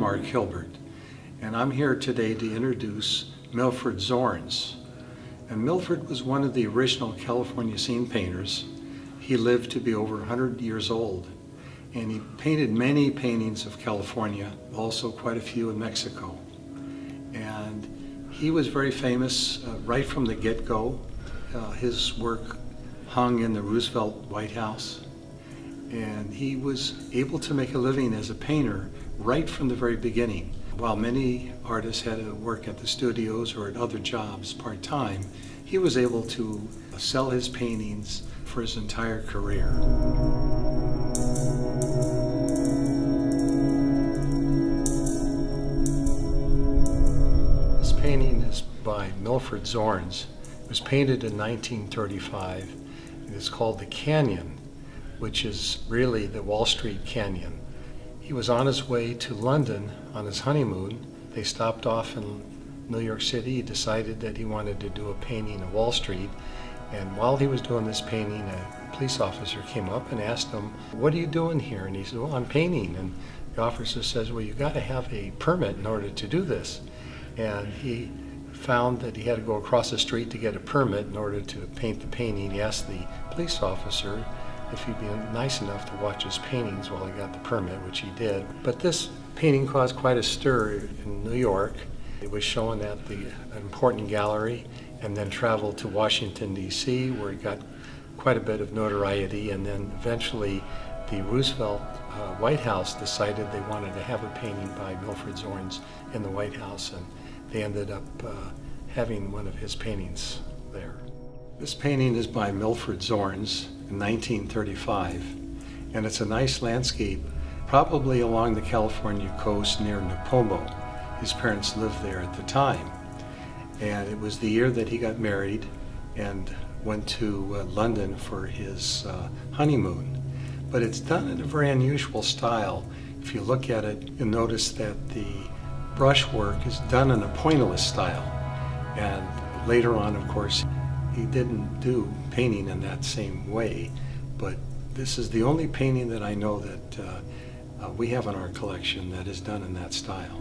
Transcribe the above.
Mark Hilbert, and I'm here today to introduce Milford Zornes. And Milford was one of the original California scene painters. He lived to be over 100 years old, and he painted many paintings of California, also quite a few in Mexico. And he was very famous right from the get-go. His work hung in the Roosevelt White House, and he was able to make a living as a painter right from the very beginning. While many artists had to work at the studios or at other jobs part-time, he was able to sell his paintings for his entire career. This painting is by Milford Zornes. It was painted in 1935. It is called The Canyon, which is really the Wall Street Canyon. He was on his way to London on his honeymoon. They stopped off in New York City. He decided that he wanted to do a painting of Wall Street. And while he was doing this painting, a police officer came up and asked him, "What are you doing here?" And he said, "Well, I'm painting." And the officer says, "Well, you got to have a permit in order to do this." And he found that he had to go across the street to get a permit in order to paint the painting. He asked the police officer if he'd be nice enough to watch his paintings while he got the permit, which he did. But this painting caused quite a stir in New York. It was shown at the important gallery and then traveled to Washington, D.C., where it got quite a bit of notoriety. And then eventually the Roosevelt White House decided they wanted to have a painting by Milford Zornes in the White House, and they ended up having one of his paintings there. This painting is by Milford Zornes in 1935, and it's a nice landscape, probably along the California coast near Nipomo. His parents lived there at the time, and it was the year that he got married and went to London for his honeymoon. But it's done in a very unusual style. If you look at it, you'll notice that the brushwork is done in a pointillist style, and later on, of course, he didn't do painting in that same way, but this is the only painting that I know that we have in our collection that is done in that style.